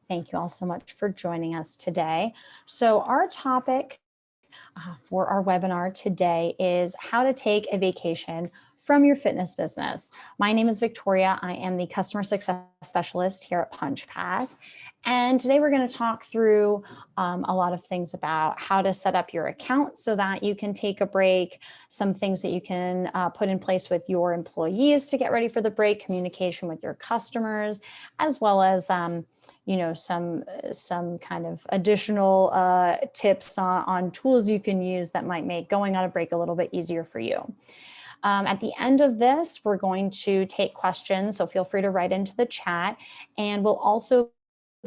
Thank you all so much for joining us today. So our topic for our webinar today is how to take a vacation from your fitness business. My name is Victoria. I am the customer success specialist here at Punchpass. And today we're going to talk through a lot of things about how to set up your account so that you can take a break, some things that you can put in place with your employees to get ready for the break, communication with your customers, as well as some kind of additional tips on tools you can use that might make going on a break a little bit easier for you. At the end of this, we're going to take questions, so feel free to write into the chat, and we'll also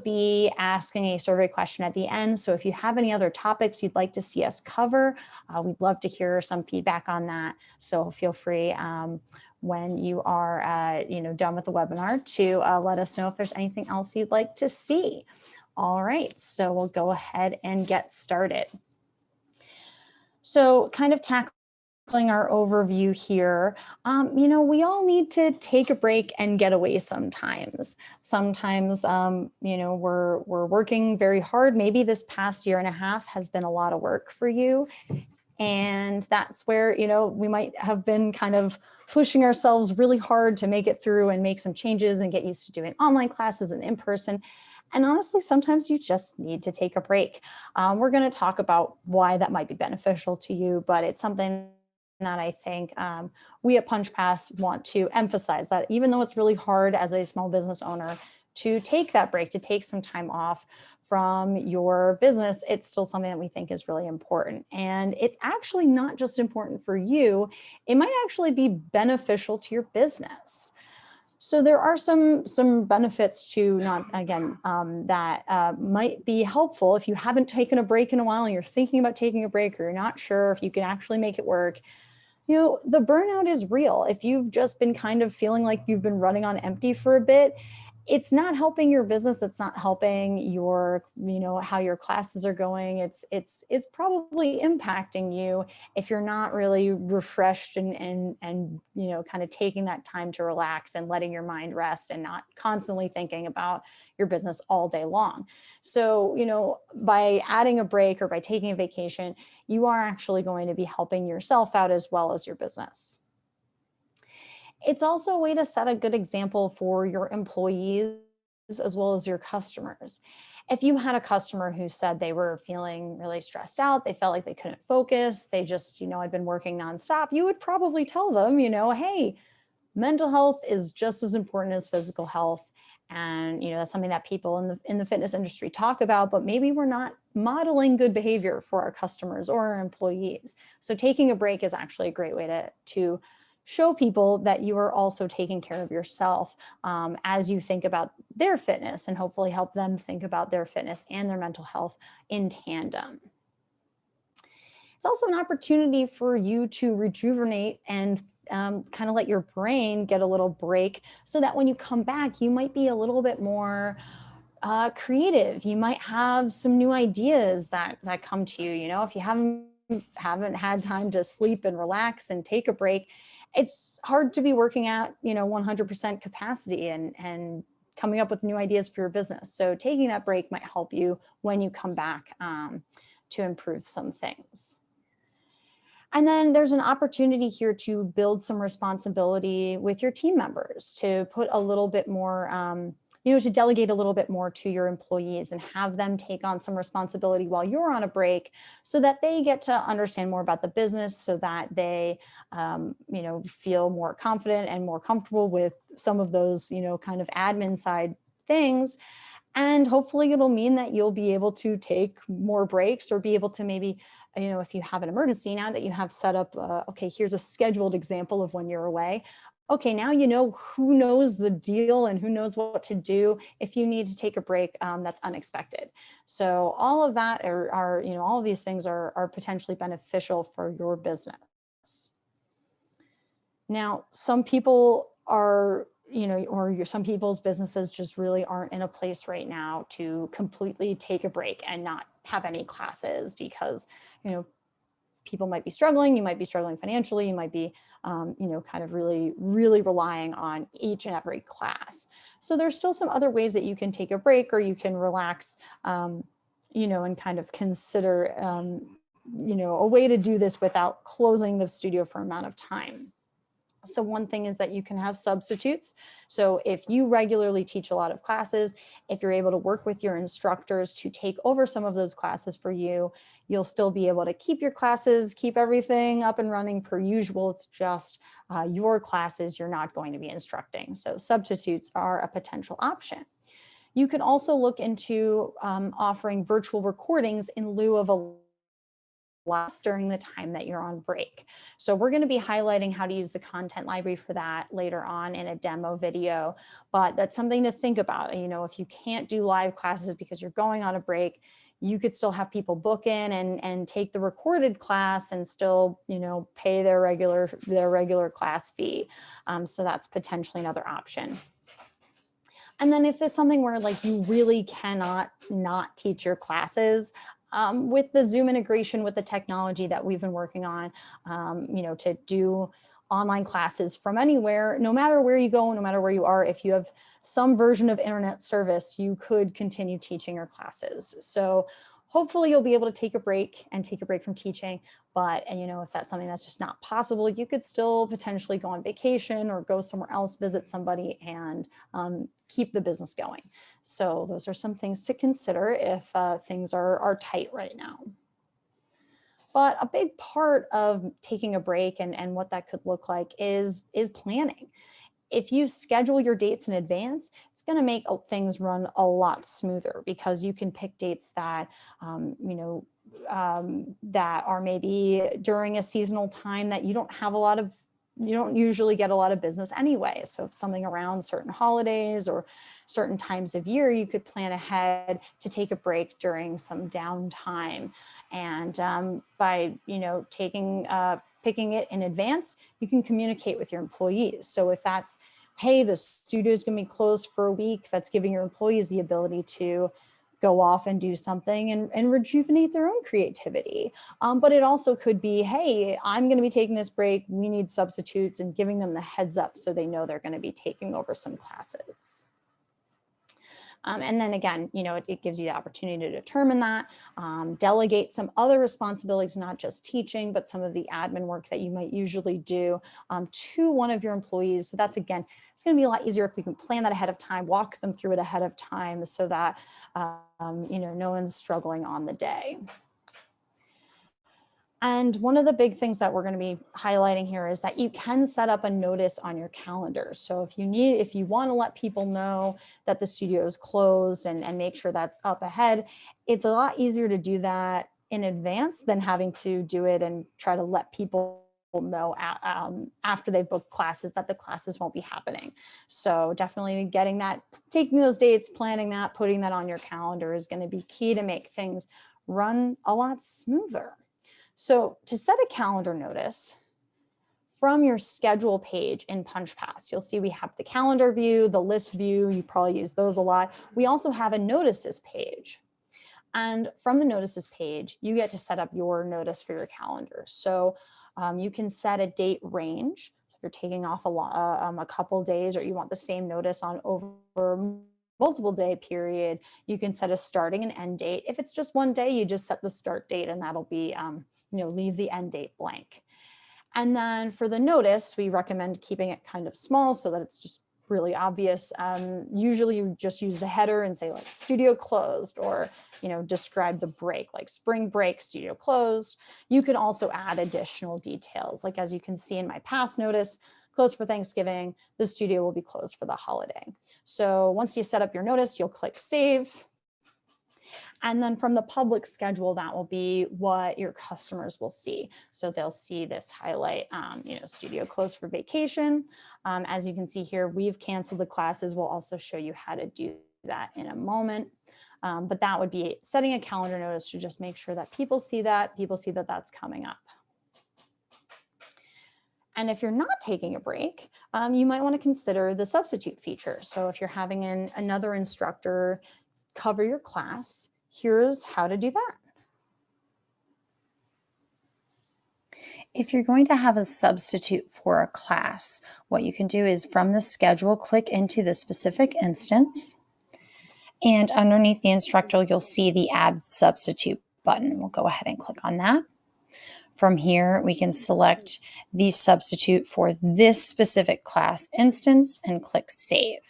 be asking a survey question at the end. So if you have any other topics you'd like to see us cover, we'd love to hear some feedback on that. So feel free when you are done with the webinar to let us know if there's anything else you'd like to see. All right, so we'll go ahead and get started. So kind of tackling our overview here, we all need to take a break and get away sometimes. Sometimes, we're working very hard. Maybe this past year and a half has been a lot of work for you. And that's where, we might have been kind of pushing ourselves really hard to make it through and make some changes and get used to doing online classes and in person. And honestly, sometimes you just need to take a break. We're going to talk about why that might be beneficial to you, but it's something that I think we at Punchpass want to emphasize, that even though it's really hard as a small business owner to take that break, to take some time off from your business, it's still something that we think is really important. And it's actually not just important for you, it might actually be beneficial to your business. So there are some benefits to that might be helpful if you haven't taken a break in a while and you're thinking about taking a break, or you're not sure if you can actually make it work. The burnout is real. If you've just been kind of feeling like you've been running on empty for a bit, it's not helping your business. It's not helping your, how your classes are going. It's probably impacting you if you're not really refreshed and kind of taking that time to relax and letting your mind rest and not constantly thinking about your business all day long. So, by adding a break or by taking a vacation, you are actually going to be helping yourself out as well as your business. It's also a way to set a good example for your employees as well as your customers. If you had a customer who said they were feeling really stressed out, they felt like they couldn't focus, they just, had been working nonstop, you would probably tell them, hey, mental health is just as important as physical health. And, that's something that people in the fitness industry talk about, but maybe we're not modeling good behavior for our customers or our employees. So taking a break is actually a great way to show people that you are also taking care of yourself as you think about their fitness, and hopefully help them think about their fitness and their mental health in tandem. It's also an opportunity for you to rejuvenate and kind of let your brain get a little break, so that when you come back, you might be a little bit more creative. You might have some new ideas that come to you. If you haven't had time to sleep and relax and take a break, it's hard to be working at 100% capacity and coming up with new ideas for your business. So taking that break might help you when you come back to improve some things. And then there's an opportunity here to build some responsibility with your team members, to put a little bit more, to delegate a little bit more to your employees and have them take on some responsibility while you're on a break, so that they get to understand more about the business, so that they, feel more confident and more comfortable with some of those, kind of admin side things. And hopefully it'll mean that you'll be able to take more breaks, or be able to maybe, if you have an emergency, now that you have set up, okay, here's a scheduled example of when you're away. Okay, now who knows the deal and who knows what to do if you need to take a break that's unexpected. So all of that are all of these things are potentially beneficial for your business. Now, some people are, some people's businesses just really aren't in a place right now to completely take a break and not have any classes, because, people might be struggling, you might be struggling financially, you might be, kind of really, really relying on each and every class. So there's still some other ways that you can take a break or you can relax, and kind of consider, a way to do this without closing the studio for an amount of time. So one thing is that you can have substitutes. So if you regularly teach a lot of classes, if you're able to work with your instructors to take over some of those classes for you, you'll still be able to keep your classes, keep everything up and running per usual. It's just your classes you're not going to be instructing. So substitutes are a potential option. You can also look into offering virtual recordings in lieu of a class during the time that you're on break. So we're going to be highlighting how to use the content library for that later on in a demo video, but that's something to think about. If you can't do live classes because you're going on a break, you could still have people book in and take the recorded class and still, pay their regular class fee. So that's potentially another option. And then if it's something where like you really cannot not teach your classes, with the Zoom integration with the technology that we've been working on, to do online classes from anywhere, no matter where you go, no matter where you are, if you have some version of internet service, you could continue teaching your classes. So hopefully you'll be able to take a break from teaching. But, if that's something that's just not possible, you could still potentially go on vacation or go somewhere else, visit somebody, and keep the business going. So those are some things to consider if things are tight right now. But a big part of taking a break and what that could look like is planning. If you schedule your dates in advance, it's going to make things run a lot smoother because you can pick dates that, that are maybe during a seasonal time that you don't usually get a lot of business anyway. So if something around certain holidays or certain times of year, you could plan ahead to take a break during some downtime. And by, picking it in advance, you can communicate with your employees. So if that's, hey, the studio is going to be closed for a week, that's giving your employees the ability to go off and do something and rejuvenate their own creativity. But it also could be, hey, I'm going to be taking this break, we need substitutes, and giving them the heads up so they know they're going to be taking over some classes. And then again, it gives you the opportunity to determine that, delegate some other responsibilities, not just teaching, but some of the admin work that you might usually do to one of your employees. So that's, again, it's going to be a lot easier if we can plan that ahead of time, walk them through it ahead of time so that, no one's struggling on the day. And one of the big things that we're going to be highlighting here is that you can set up a notice on your calendar. So if you want to let people know that the studio is closed and make sure that's up ahead, it's a lot easier to do that in advance than having to do it and try to let people know after they've booked classes that the classes won't be happening. So definitely taking those dates, planning that, putting that on your calendar is going to be key to make things run a lot smoother. So to set a calendar notice, from your schedule page in Punchpass, you'll see we have the calendar view, the list view, you probably use those a lot. We also have a notices page. And from the notices page, you get to set up your notice for your calendar. So you can set a date range. If you're taking off a couple days or you want the same notice on over multiple day period, you can set a starting and end date. If it's just one day, you just set the start date and that'll be, leave the end date blank. And then for the notice, we recommend keeping it kind of small so that it's just really obvious. Usually you just use the header and say like studio closed, or, describe the break, like spring break, studio closed. You can also add additional details. Like as you can see in my past notice, closed for Thanksgiving, the studio will be closed for the holiday. So once you set up your notice, you'll click save. And then from the public schedule, that will be what your customers will see. So they'll see this highlight, studio closed for vacation. As you can see here, we've canceled the classes. We'll also show you how to do that in a moment. But that would be setting a calendar notice to just make sure that people see that that's coming up. And if you're not taking a break, you might want to consider the substitute feature. So if you're having another instructor cover your class, here's how to do that. If you're going to have a substitute for a class, what you can do is from the schedule, click into the specific instance. And underneath the instructor, you'll see the Add Substitute button. We'll go ahead and click on that. From here, we can select the substitute for this specific class instance and click Save.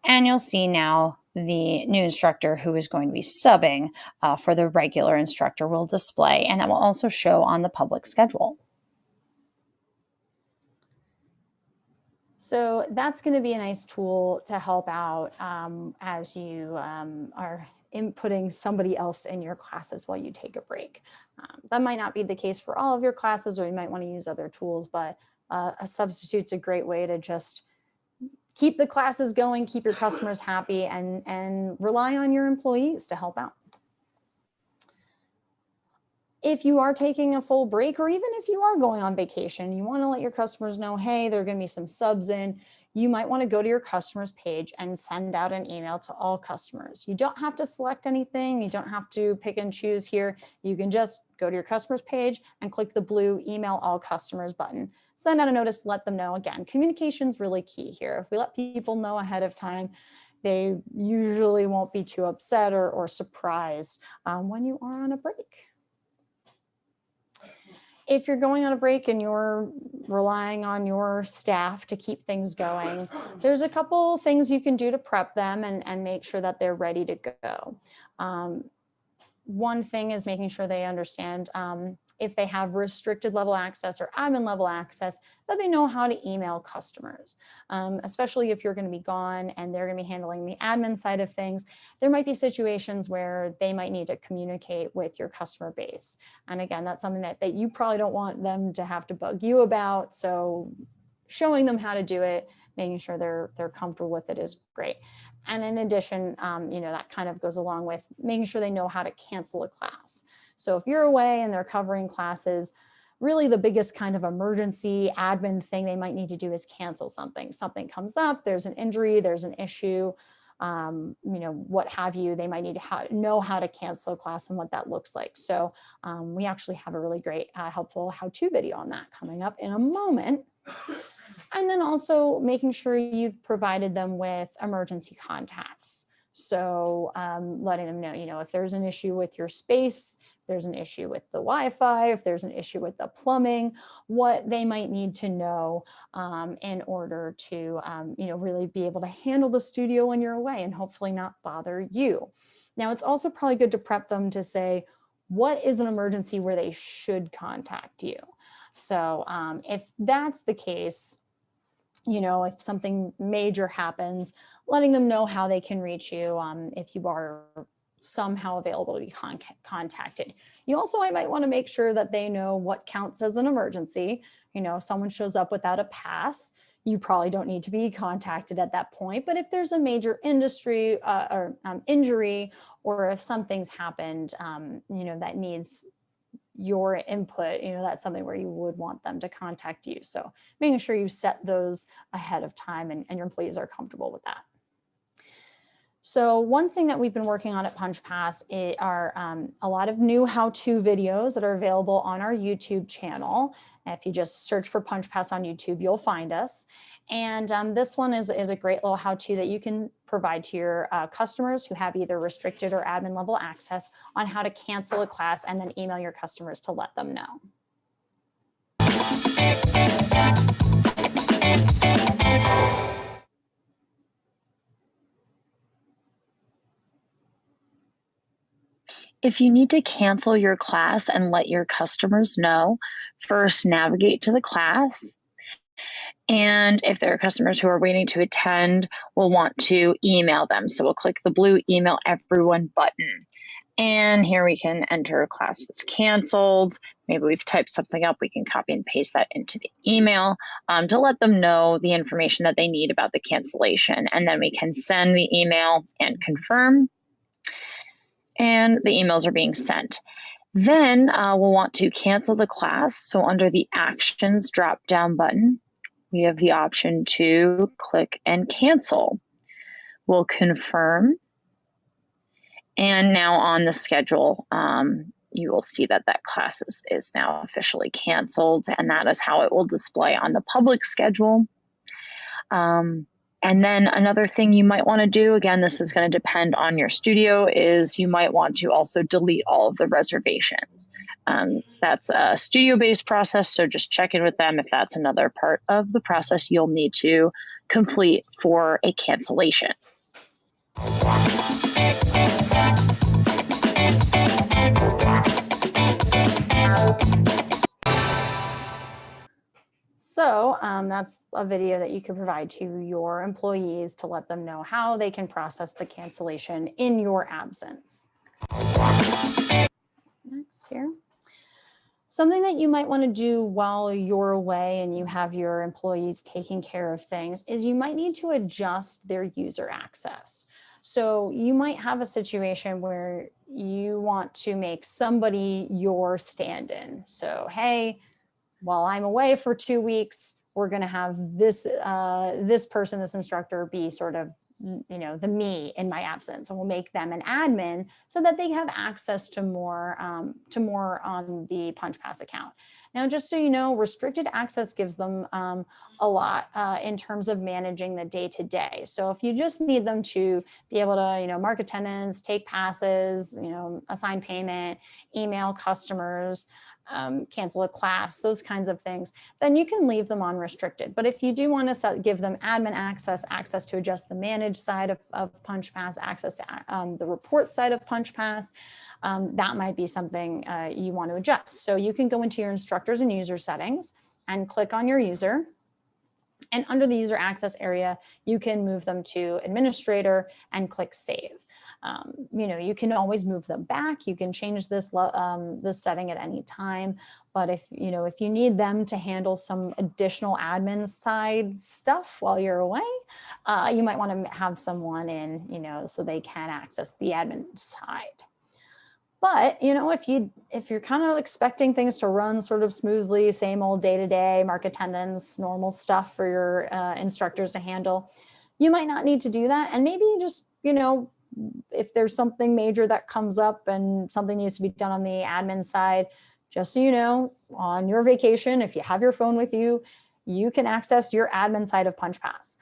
And you'll see now the new instructor who is going to be subbing for the regular instructor will display, and that will also show on the public schedule. So that's going to be a nice tool to help out as you are inputting somebody else in your classes while you take a break. That might not be the case for all of your classes, or you might want to use other tools, but a substitute's a great way to just keep the classes going, keep your customers happy, and rely on your employees to help out. If you are taking a full break, or even if you are going on vacation, you want to let your customers know, hey, there are going to be some subs in. You might want to go to your customers page and send out an email to all customers. You don't have to select anything. You don't have to pick and choose here. You can just go to your customers page and click the blue Email All Customers button. Send out a notice, let them know. Again, communication is really key here. If we let people know ahead of time, they usually won't be too upset or surprised when you are on a break. If you're going on a break and you're relying on your staff to keep things going, there's a couple things you can do to prep them and make sure that they're ready to go. One thing is making sure they understand if they have restricted level access or admin level access, that they know how to email customers, especially if you're going to be gone and they're going to be handling the admin side of things. There might be situations where they might need to communicate with your customer base. And again, that's something that you probably don't want them to have to bug you about. So showing them how to do it, making sure they're comfortable with it is great. And in addition, that kind of goes along with making sure they know how to cancel a class. So if you're away and they're covering classes, really the biggest kind of emergency admin thing they might need to do is cancel something. Something comes up, there's an injury, there's an issue, what have you. They might need to know how to cancel a class and what that looks like. So we actually have a really great, helpful how-to video on that coming up in a moment. And then also making sure you've provided them with emergency contacts. So letting them know, if there's an issue with your space, there's an issue with the Wi-Fi, if there's an issue with the plumbing, what they might need to know in order to, really be able to handle the studio when you're away and hopefully not bother you. Now, it's also probably good to prep them to say, what is an emergency where they should contact you? So if that's the case, if something major happens, letting them know how they can reach you if you are somehow available to be contacted. You also might want to make sure that they know what counts as an emergency. If someone shows up without a pass, you probably don't need to be contacted at that point. But if there's a major industry or injury, or if something's happened, that needs your input, that's something where you would want them to contact you. So making sure you set those ahead of time and your employees are comfortable with that. So one thing that we've been working on at Punchpass are a lot of new how-to videos that are available on our YouTube channel. If you just search for Punchpass on YouTube, you'll find us. And this one is a great little how-to that you can provide to your customers who have either restricted or admin level access on how to cancel a class and then email your customers to let them know. If you need to cancel your class and let your customers know, first navigate to the class. And if there are customers who are waiting to attend, we'll want to email them. So we'll click the blue Email Everyone button. And here we can enter a class that's canceled. Maybe we've typed something up. We can copy and paste that into the email to let them know the information that they need about the cancellation. And then we can send the email and confirm. And the emails are being sent. Then we'll want to cancel the class. So under the Actions drop-down button, we have the option to click and cancel. We'll confirm. And now on the schedule, you will see that that class is now officially canceled, and that is how it will display on the public schedule. And then another thing you might want to do, again, this is going to depend on your studio, is you might want to also delete all of the reservations. That's a studio-based process, so just check in with them if that's another part of the process you'll need to complete for a cancellation. So that's a video that you can provide to your employees to let them know how they can process the cancellation in your absence. Next here. Something that you might want to do while you're away and you have your employees taking care of things is you might need to adjust their user access. So you might have a situation where you want to make somebody your stand-in. So, hey, while I'm away for 2 weeks, we're going to have this this person, this instructor, be sort of, the me in my absence, and we'll make them an admin so that they have access to more on the Punchpass account. Now, just so you know, restricted access gives them a lot in terms of managing the day-to-day. So if you just need them to be able to, mark attendance, take passes, assign payment, email customers, cancel a class, those kinds of things, then you can leave them on restricted. But if you do want to give them admin access to adjust the manage side of Punchpass, access to the report side of Punchpass, that might be something you want to adjust. So you can go into your instructors and user settings and click on your user. And under the user access area, you can move them to administrator and click save. You can always move them back. You can change this setting at any time. But if you need them to handle some additional admin side stuff while you're away, you might want to have someone in, so they can access the admin side. But, if you're kind of expecting things to run sort of smoothly, same old day-to-day, mark attendance, normal stuff for your instructors to handle, you might not need to do that. And maybe you just, if there's something major that comes up and something needs to be done on the admin side, just so you know, on your vacation, if you have your phone with you, you can access your admin side of Punchpass.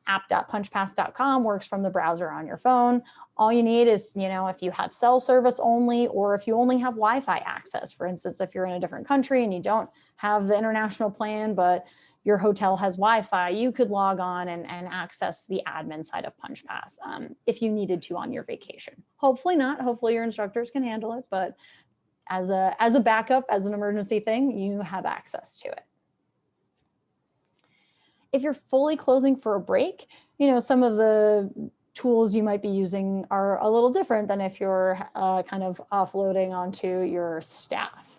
App.punchpass.com works from the browser on your phone. All you need is, if you have cell service only, or if you only have Wi-Fi access. For instance, if you're in a different country and you don't have the international plan, but your hotel has Wi-Fi, you could log on and access the admin side of Punchpass if you needed to on your vacation. Hopefully not. Hopefully your instructors can handle it, but as a backup, as an emergency thing, you have access to it. If you're fully closing for a break, some of the tools you might be using are a little different than if you're kind of offloading onto your staff.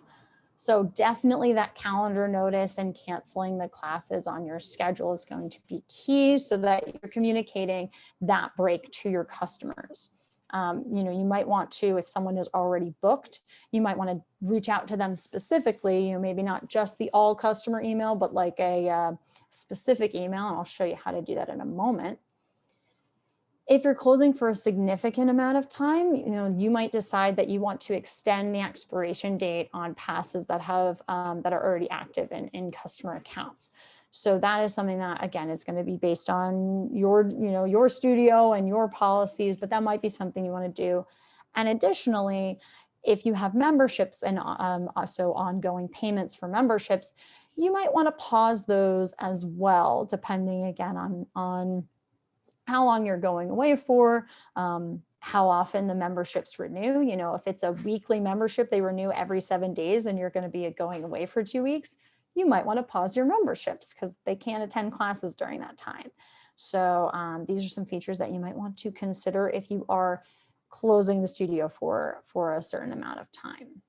So definitely that calendar notice and canceling the classes on your schedule is going to be key so that you're communicating that break to your customers. You might want to, if someone is already booked, you might want to reach out to them specifically, maybe not just the all customer email, but like a specific email, and I'll show you how to do that in a moment. If you're closing for a significant amount of time, you might decide that you want to extend the expiration date on passes that have that are already active in customer accounts. So that is something that, again, is going to be based on your studio and your policies, but that might be something you want to do. And additionally, if you have memberships and also ongoing payments for memberships, you might want to pause those as well, depending again on how long you're going away for, how often the memberships renew. If it's a weekly membership, they renew every 7 days and you're going to be going away for 2 weeks, you might want to pause your memberships because they can't attend classes during that time. So these are some features that you might want to consider if you are closing the studio for a certain amount of time.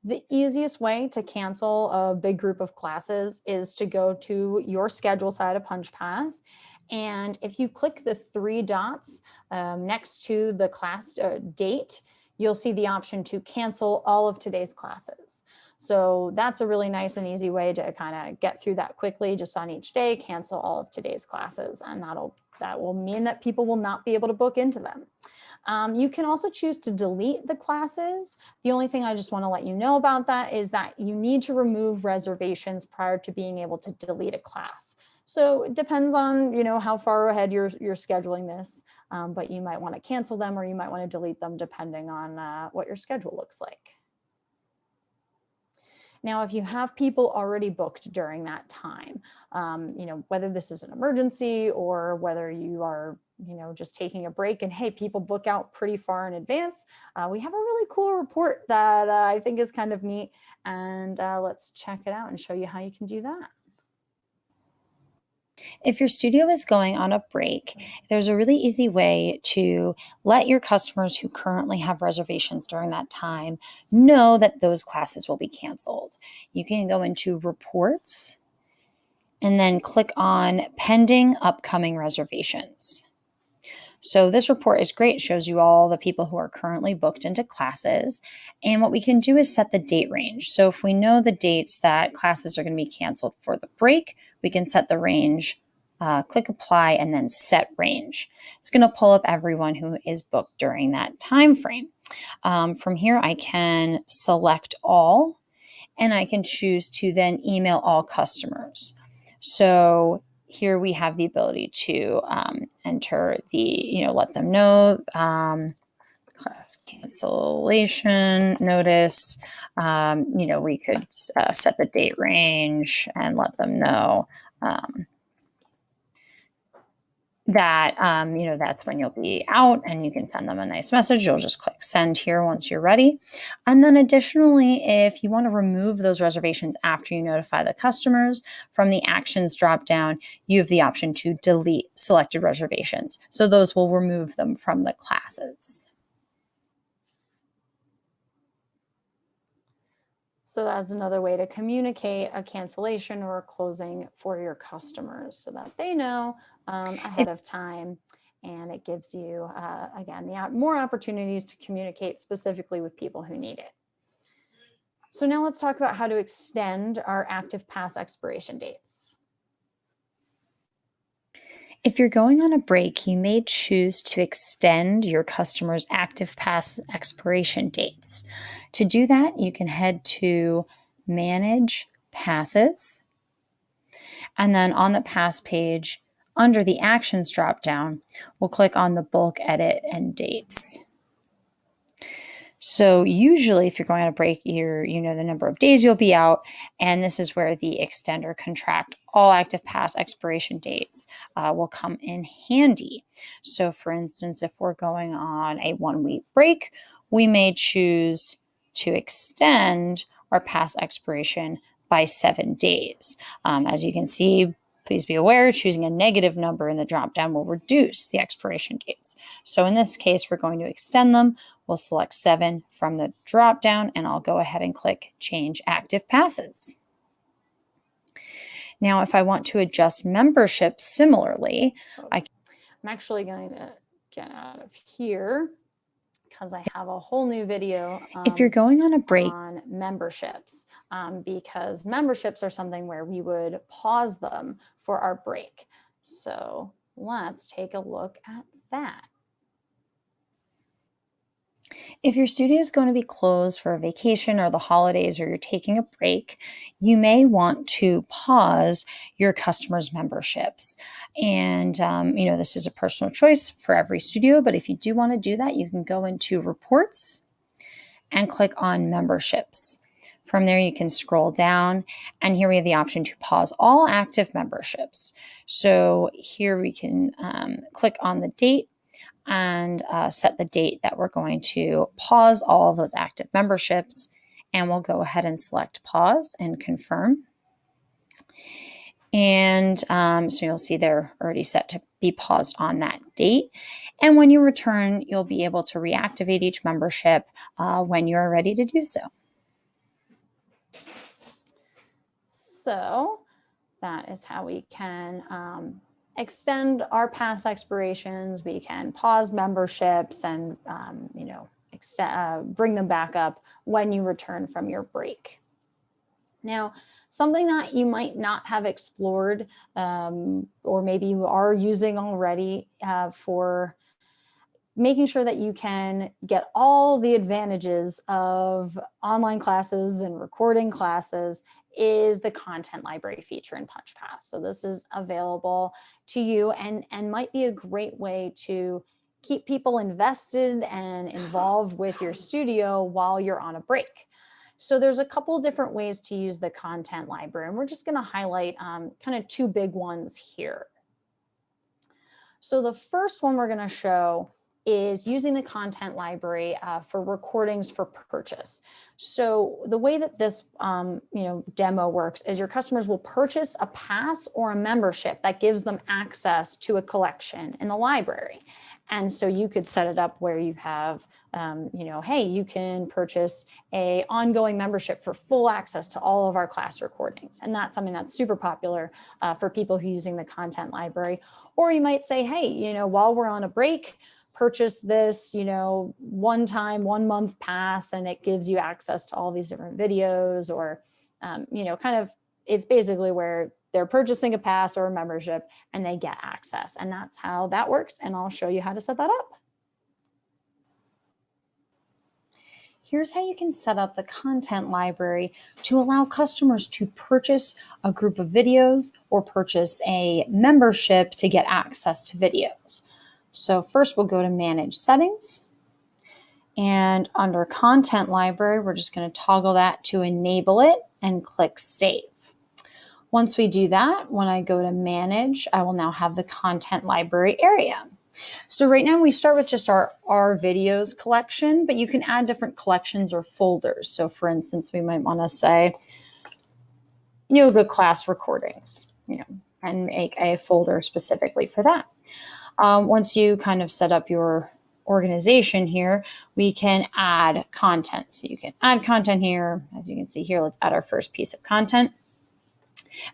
The easiest way to cancel a big group of classes is to go to your schedule side of Punchpass. And if you click the 3 dots next to the class date, you'll see the option to cancel all of today's classes. So that's a really nice and easy way to kind of get through that quickly, just on each day, cancel all of today's classes, and that'll that will mean that people will not be able to book into them. You can also choose to delete the classes. The only thing I just want to let you know about that is that you need to remove reservations prior to being able to delete a class. So it depends on, how far ahead you're scheduling this, but you might want to cancel them or you might want to delete them depending on what your schedule looks like. Now, if you have people already booked during that time, whether this is an emergency or whether you are, just taking a break and hey, people book out pretty far in advance, we have a really cool report that I think is kind of neat. And let's check it out and show you how you can do that. If your studio is going on a break, there's a really easy way to let your customers who currently have reservations during that time know that those classes will be canceled. You can go into reports and then click on pending upcoming reservations. So this report is great. It shows you all the people who are currently booked into classes. And what we can do is set the date range. So if we know the dates that classes are going to be canceled for the break, we can set the range, click apply, and then set range. It's going to pull up everyone who is booked during that time frame. From here, I can select all, and I can choose to then email all customers. So here we have the ability to enter let them know class cancellation notice. We could set the date range and let them know that, that's when you'll be out, and you can send them a nice message. You'll just click send here once you're ready. And then additionally, if you want to remove those reservations after you notify the customers, from the actions drop down, you have the option to delete selected reservations. So those will remove them from the classes. So that's another way to communicate a cancellation or a closing for your customers so that they know ahead of time. And it gives you, again, more opportunities to communicate specifically with people who need it. So now let's talk about how to extend our active pass expiration dates. If you're going on a break, you may choose to extend your customer's active pass expiration dates. To do that, you can head to Manage Passes, and then on the pass page, under the Actions dropdown, we'll click on the bulk edit and dates. So usually if you're going on a break, you know the number of days you'll be out, and this is where the extend or contract all active pass expiration dates will come in handy. So for instance, if we're going on a 1-week break, we may choose to extend our pass expiration by 7 days. As you can see, please be aware, choosing a negative number in the dropdown will reduce the expiration dates. So in this case, we're going to extend them. We'll select 7 from the dropdown, and I'll go ahead and click Change Active Passes. Now, if I want to adjust membership similarly, I'm actually going to get out of here because I have a whole new video if you're going on a break on memberships, because memberships are something where we would pause them for our break. So let's take a look at that. If your studio is going to be closed for a vacation or the holidays, or you're taking a break, you may want to pause your customers' memberships. And, this is a personal choice for every studio, but if you do want to do that, you can go into Reports and click on Memberships. From there, you can scroll down, and here we have the option to pause all active memberships. So here we can click on the date and set the date that we're going to pause all of those active memberships, and we'll go ahead and select pause and confirm. And so you'll see they're already set to be paused on that date. And when you return, you'll be able to reactivate each membership when you're ready to do so. So that is how we can extend our pass expirations. We can pause memberships and, bring them back up when you return from your break. Now, something that you might not have explored, or maybe you are using already for making sure that you can get all the advantages of online classes and recording classes, is the content library feature in Punchpass. So this is available to you and might be a great way to keep people invested and involved with your studio while you're on a break. So there's a couple different ways to use the content library, and we're just going to highlight kind of two big ones here. So the first one we're going to show is using the content library for recordings for purchase. So the way that this demo works is your customers will purchase a pass or a membership that gives them access to a collection in the library. And so you could set it up where you have, hey, you can purchase a ongoing membership for full access to all of our class recordings. And that's something that's super popular for people who are using the content library. Or you might say, hey, while we're on a break, purchase this, one-time, 1-month pass, and it gives you access to all these different videos, or, it's basically where they're purchasing a pass or a membership and they get access. And that's how that works. And I'll show you how to set that up. Here's how you can set up the content library to allow customers to purchase a group of videos or purchase a membership to get access to videos. So first we'll go to Manage Settings. And under Content Library, we're just going to toggle that to enable it and click Save. Once we do that, when I go to Manage, I will now have the Content Library area. So right now we start with just our videos collection, but you can add different collections or folders. So for instance, we might want to say yoga class recordings, and make a folder specifically for that. Once you kind of set up your organization here, we can add content. So you can add content here. As you can see here, let's add our first piece of content.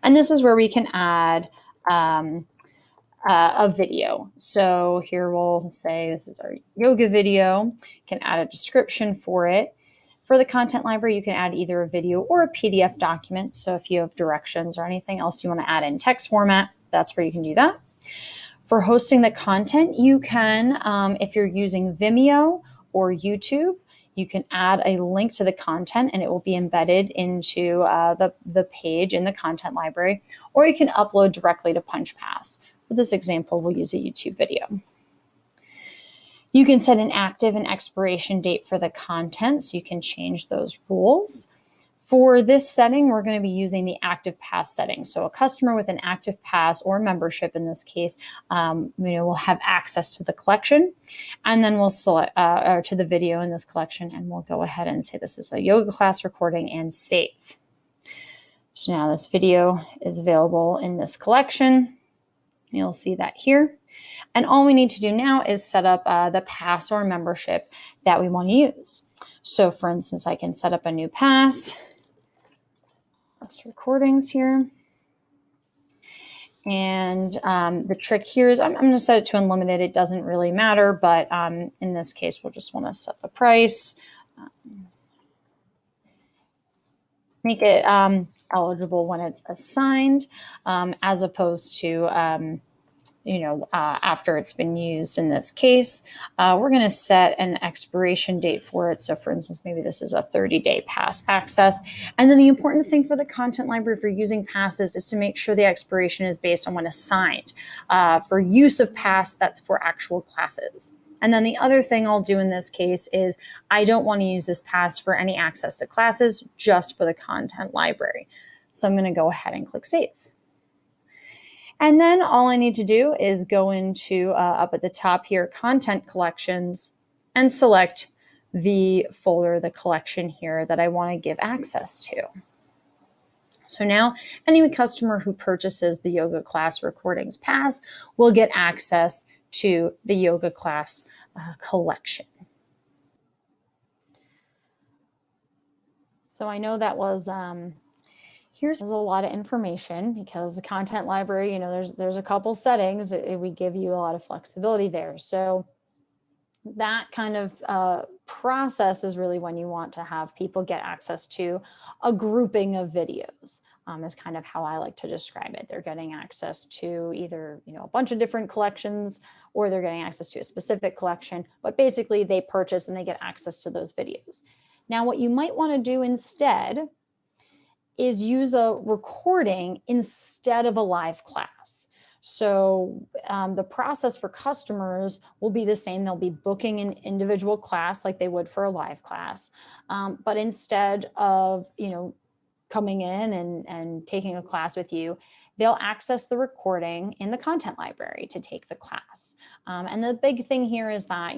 And this is where we can add a video. So here we'll say this is our yoga video. You can add a description for it. For the content library, you can add either a video or a PDF document. So if you have directions or anything else you want to add in text format, that's where you can do that. For hosting the content, you can, if you're using Vimeo or YouTube, you can add a link to the content and it will be embedded into the page in the content library, or you can upload directly to Punchpass. For this example, we'll use a YouTube video. You can set an active and expiration date for the content, so you can change those rules. For this setting, we're going to be using the active pass setting. So a customer with an active pass or membership in this case, will have access to the collection, and then we'll select to the video in this collection, and we'll go ahead and say this is a yoga class recording and save. So now this video is available in this collection. You'll see that here. And all we need to do now is set up the pass or membership that we want to use. So for instance, I can set up a new pass. Recordings here. And the trick here is I'm going to set it to unlimited. It doesn't really matter, but in this case, we'll just want to set the price. Make it eligible when it's assigned, as opposed to after it's been used in this case. We're going to set an expiration date for it. So for instance, maybe this is a 30-day pass access. And then the important thing for the content library for using passes is to make sure the expiration is based on when assigned. For use of pass, that's for actual classes. And then the other thing I'll do in this case is I don't want to use this pass for any access to classes, just for the content library. So I'm going to go ahead and click Save. And then all I need to do is go into up at the top here, Content Collections, and select the folder, the collection here that I want to give access to. So now any customer who purchases the yoga class recordings pass will get access to the yoga class collection. So I know that was here's a lot of information, because the content library, there's a couple settings. We give you a lot of flexibility there. So that kind of process is really when you want to have people get access to a grouping of videos. Is kind of how I like to describe it. They're getting access to either, a bunch of different collections, or they're getting access to a specific collection, but basically they purchase and they get access to those videos. Now, what you might want to do instead is use a recording instead of a live class. So the process for customers will be the same. They'll be booking an individual class like they would for a live class. But instead of, coming in and taking a class with you, they'll access the recording in the content library to take the class. And the big thing here is that,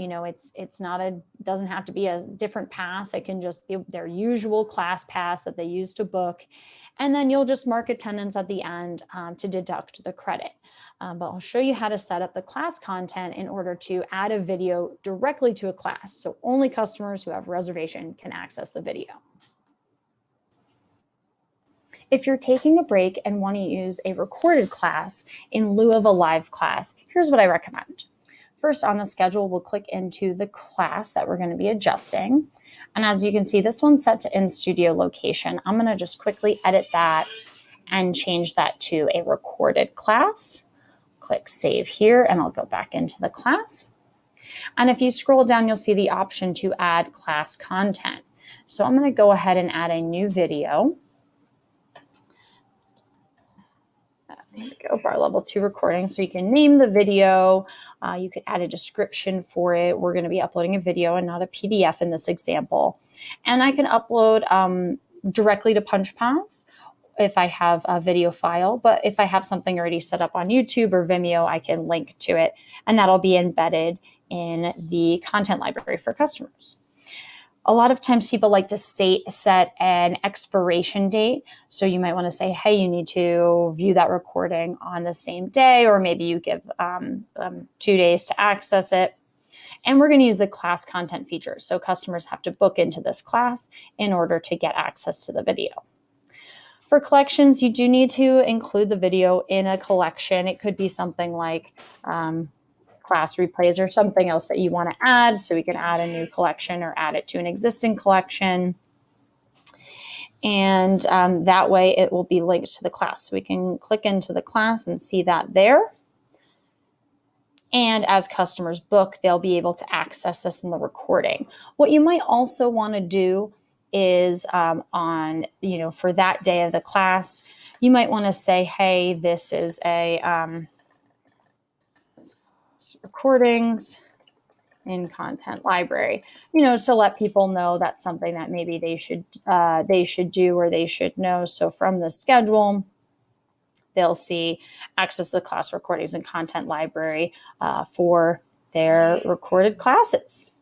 doesn't have to be a different pass. It can just be their usual class pass that they use to book. And then you'll just mark attendance at the end to deduct the credit. But I'll show you how to set up the class content in order to add a video directly to a class. So only customers who have reservation can access the video. If you're taking a break and want to use a recorded class in lieu of a live class, here's what I recommend. First, on the schedule, we'll click into the class that we're going to be adjusting. And as you can see, this one's set to in-studio location. I'm going to just quickly edit that and change that to a recorded class. Click Save here, and I'll go back into the class. And if you scroll down, you'll see the option to add class content. So I'm going to go ahead and add a new video. There we go, bar level 2 recording. So you can name the video. You could add a description for it. We're going to be uploading a video and not a PDF in this example. And I can upload directly to Punchpass if I have a video file. But if I have something already set up on YouTube or Vimeo, I can link to it. And that'll be embedded in the content library for customers. A lot of times people like to set an expiration date. So you might want to say, hey, you need to view that recording on the same day, or maybe you give 2 days to access it. And we're going to use the class content feature. So customers have to book into this class in order to get access to the video. For collections, you do need to include the video in a collection. It could be something like class replays or something else that you want to add. So we can add a new collection or add it to an existing collection. And that way it will be linked to the class. So we can click into the class and see that there. And as customers book, they'll be able to access this in the recording. What you might also want to do is for that day of the class, you might want to say, hey, this is a recordings in content library, to let people know that's something that maybe they should do or they should know. So from the schedule, they'll see access the class recordings and content library for their recorded classes.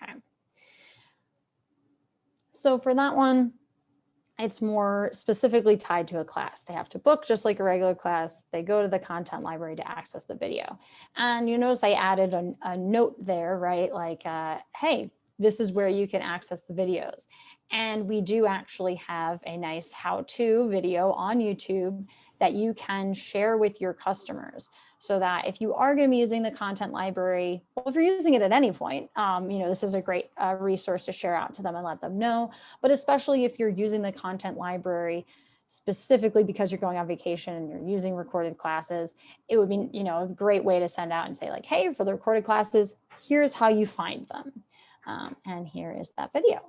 Okay. So for that one, it's more specifically tied to a class. They have to book just like a regular class. They go to the content library to access the video. And you notice I added a note there, right? Like, hey, this is where you can access the videos. And we do actually have a nice how-to video on YouTube that you can share with your customers, so that if you are going to be using the content library, well, if you're using it at any point, this is a great resource to share out to them and let them know. But especially if you're using the content library specifically because you're going on vacation and you're using recorded classes, it would be, a great way to send out and say like, hey, for the recorded classes, here's how you find them. And here is that video.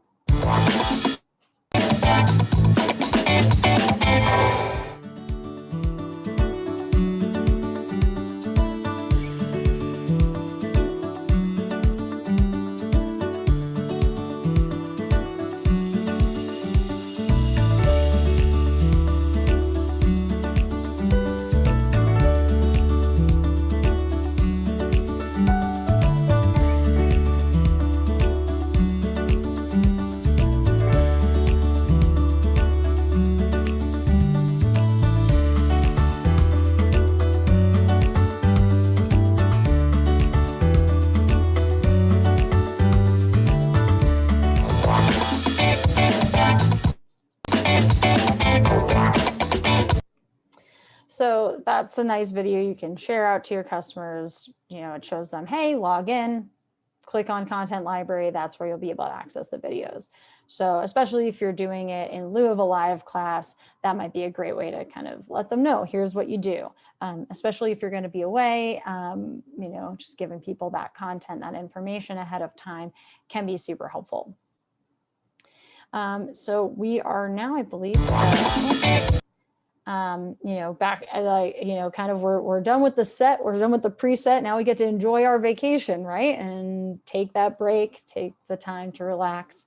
So that's a nice video you can share out to your customers. You know, it shows them, hey, log in, click on content library. That's where you'll be able to access the videos. So especially if you're doing it in lieu of a live class, that might be a great way to kind of let them know, here's what you do. Especially if you're going to be away, you know, just giving people that content, that information ahead of time can be super helpful. So we are now, I believe, you know, back, like, you know, kind of we're done with the set, we're done with the preset. Now we get to enjoy our vacation, right? And take that break, take the time to relax.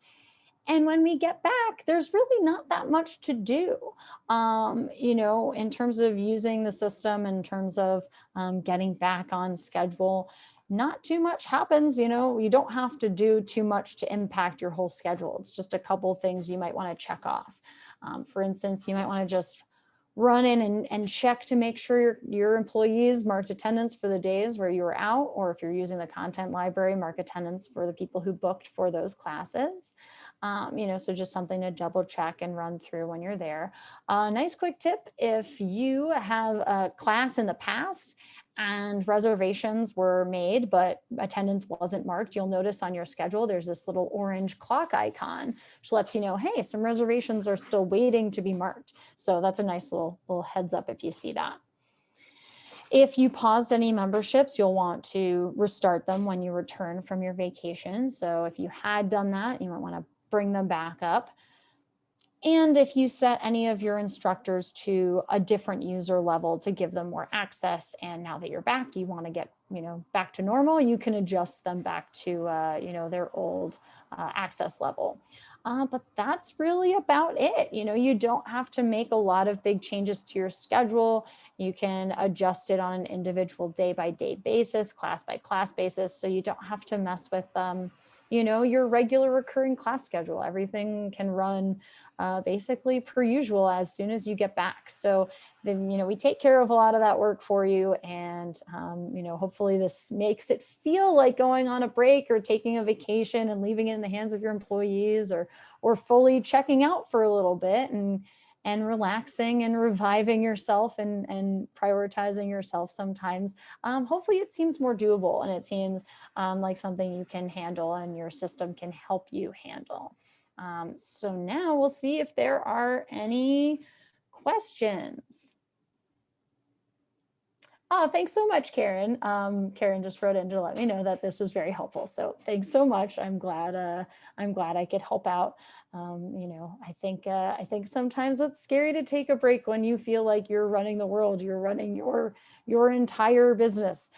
And when we get back, there's really not that much to do, you know, in terms of using the system, in terms of getting back on schedule. Not too much happens, you know, you don't have to do too much to impact your whole schedule. It's just a couple things you might want to check off. For instance, you might want to just run in and check to make sure your employees marked attendance for the days where you were out, or if you're using the content library, mark attendance for the people who booked for those classes. You know, so just something to double check and run through when you're there. Nice quick tip, if you have a class in the past and reservations were made, but attendance wasn't marked, you'll notice on your schedule, there's this little orange clock icon, which lets you know, hey, some reservations are still waiting to be marked. So that's a nice little heads up if you see that. If you paused any memberships, you'll want to restart them when you return from your vacation. So if you had done that, you might want to bring them back up. And if you set any of your instructors to a different user level to give them more access, and now that you're back, you want to get, you know, back to normal, you can adjust them back to, you know, their old access level. But that's really about it. You know, you don't have to make a lot of big changes to your schedule. You can adjust it on an individual day-by-day basis, class-by-class basis. So you don't have to mess with, you know, your regular recurring class schedule. Everything can run basically per usual as soon as you get back. So then, you know, we take care of a lot of that work for you. And, you know, hopefully this makes it feel like going on a break or taking a vacation and leaving it in the hands of your employees, or fully checking out for a little bit and relaxing and reviving yourself and prioritizing yourself sometimes. Hopefully it seems more doable, and it seems like something you can handle and your system can help you handle. So now we'll see if there are any questions. Oh, thanks so much, Karen. Karen just wrote in to let me know that this was very helpful. So thanks so much. I'm glad I could help out. You know, I think sometimes it's scary to take a break when you feel like you're running the world, you're running your entire business.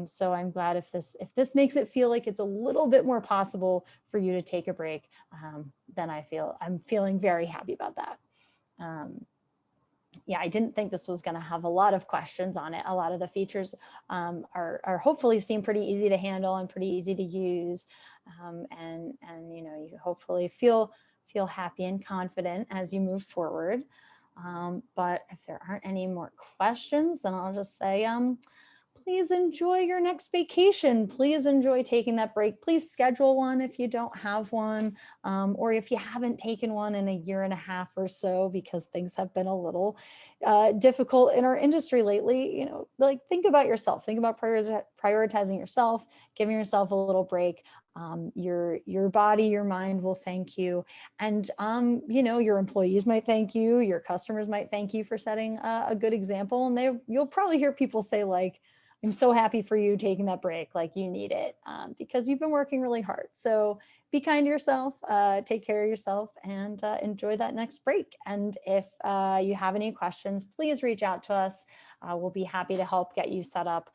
So I'm glad if this makes it feel like it's a little bit more possible for you to take a break, then I'm feeling very happy about that. Yeah, I didn't think this was going to have a lot of questions on it. A lot of the features are hopefully seem pretty easy to handle and pretty easy to use, and you know, you hopefully feel happy and confident as you move forward. But if there aren't any more questions, then I'll just say, please enjoy your next vacation. Please enjoy taking that break. Please schedule one if you don't have one, or if you haven't taken one in a year and a half or so, because things have been a little difficult in our industry lately. You know, like, think about yourself. Think about prioritizing yourself, giving yourself a little break. Your body, your mind will thank you. And, you know, your employees might thank you. Your customers might thank you for setting a good example. And you'll probably hear people say, like, I'm so happy for you taking that break, like you need it, because you've been working really hard. So be kind to yourself, take care of yourself, and enjoy that next break. And if you have any questions, please reach out to us. We'll be happy to help get you set up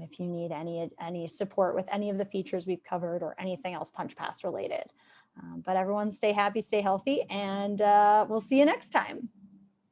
if you need any support with any of the features we've covered or anything else Punchpass related. But everyone, stay happy, stay healthy, and we'll see you next time.